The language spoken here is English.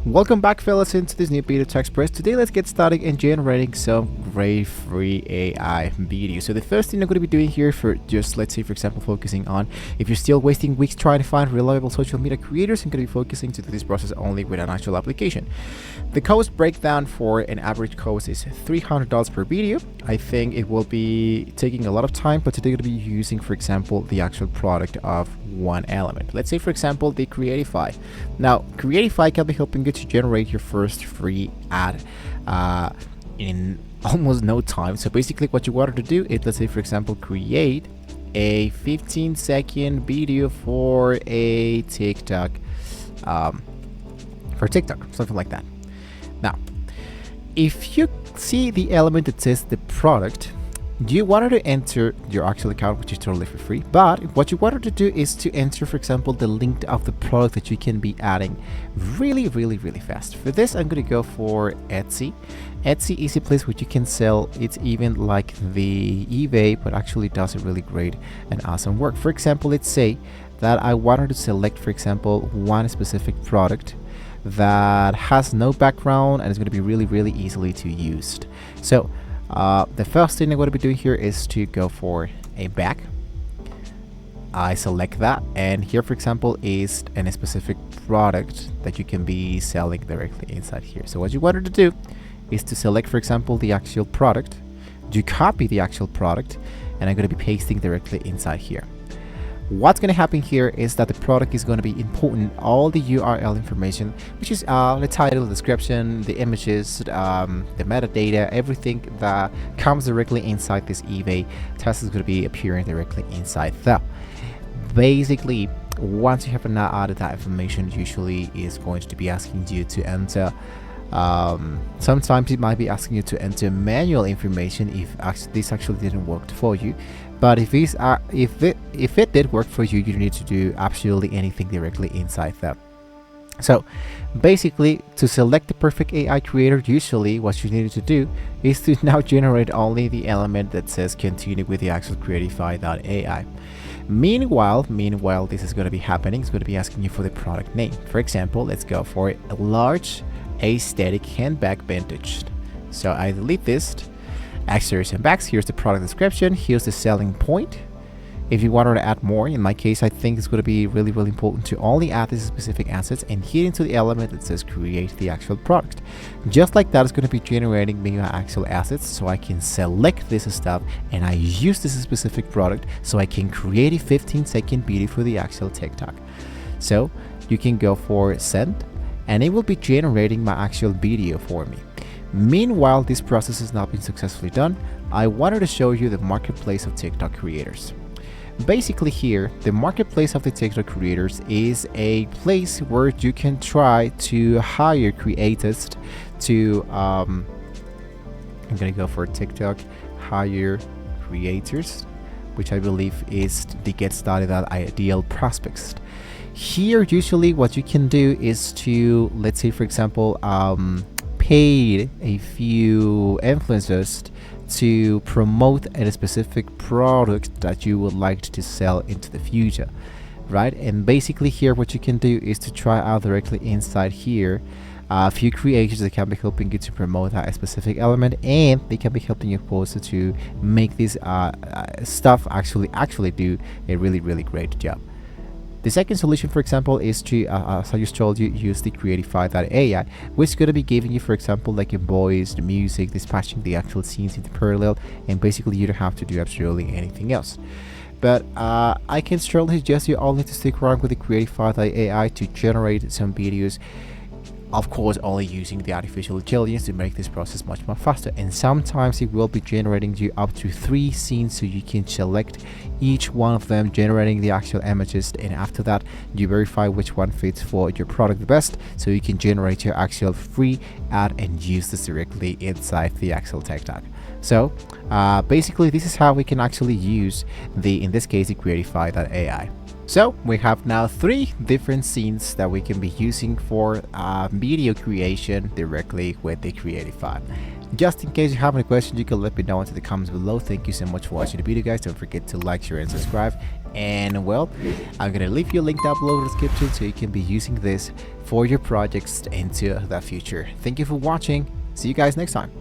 Welcome back, fellas, into this new video text press. Today let's get started in generating some great free AI videos. So the first thing I'm going to be doing here, for just let's say for example focusing on, if you're still wasting weeks trying to find reliable social media creators, I'm going to be focusing to do this process only with an actual application. The cost breakdown for an average cost is $300 per video. I think it will be taking a lot of time, but today I'm going to be using, for example, the actual product of one element. Let's say for example the Creatify. Now Creatify can be helping you to generate your first free ad in almost no time. So basically what you wanted to do is, let's say for example, create a 15-second video for a TikTok, something like that. Now if you see the element that says the product, you wanted to enter your actual account, which is totally for free, but what you wanted to do is to enter, for example, the link of the product that you can be adding really fast. For this, I'm going to go for Etsy. Etsy is a place where you can sell. It's even like the eBay, but actually does a really great and awesome work. For example, let's say that I wanted to select, for example, one specific product that has no background and is going to be really easily to use. So the first thing I'm going to be doing here is to go for a bag. I select that, and here for example is a specific product that you can be selling directly inside here. So what you wanted to do is to select, for example, the actual product. You copy the actual product, and I'm going to be pasting directly inside here. What's going to happen here is that the product is going to be important all the URL information, which is the title, the description, the images, the metadata, everything that comes directly inside this eBay test is going to be appearing directly inside that. Basically, once you have now added that information, usually is going to be asking you to enter. Sometimes it might be asking you to enter manual information if this actually didn't work for you. But if it did work for you, you don't need to do absolutely anything directly inside that. So basically, to select the perfect AI creator, usually what you needed to do is to now generate only the element that says continue with the actual Creatify.ai. Meanwhile, this is going to be happening. It's going to be asking you for the product name. For example, let's go for a large aesthetic handbag vintage. So I delete this. Accessories and bags. Here's the product description. Here's the selling point. If you wanted to add more, in my case, I think it's going to be really important to only add these specific assets and hit into the element that says create the actual product. Just like that, it's going to be generating me my actual assets, so I can select this stuff and I use this specific product so I can create a 15-second video for the actual TikTok. So you can go for send, and it will be generating my actual video for me. Meanwhile, this process has not been successfully done. I wanted to show you the marketplace of TikTok creators. Basically here, the marketplace of the TikTok creators is a place where you can try to hire creators to I'm gonna go for TikTok hire creators, which I believe is the get started at ideal prospects. Here usually what you can do is to, let's say for example, paid a few influencers to promote a specific product that you would like to sell into the future, right? And basically here what you can do is to try out directly inside here a few creators that can be helping you to promote a specific element, and they can be helping you also to make this stuff actually do a really great job. The second solution, for example, is to, as I just told you, use the Creatify.ai, which is going to be giving you, for example, like a voice, the music, dispatching the actual scenes into parallel, and basically you don't have to do absolutely anything else. But I can strongly suggest you all need to stick around with the Creatify.ai to generate some videos. Of course, only using the artificial intelligence to make this process much more faster, and sometimes it will be generating you up to 3 scenes, so you can select each one of them, generating the actual images, and after that you verify which one fits for your product the best, so you can generate your actual free ad and use this directly inside the actual TikTok. So basically this is how we can actually use in this case the Creatify.ai. So we have now 3 different scenes that we can be using for video creation directly with the Creatify. Just in case you have any questions, you can let me know into the comments below. Thank you so much for watching the video, guys. Don't forget to like, share, and subscribe. And well, I'm gonna leave you a link down below in the description so you can be using this for your projects into the future. Thank you for watching. See you guys next time.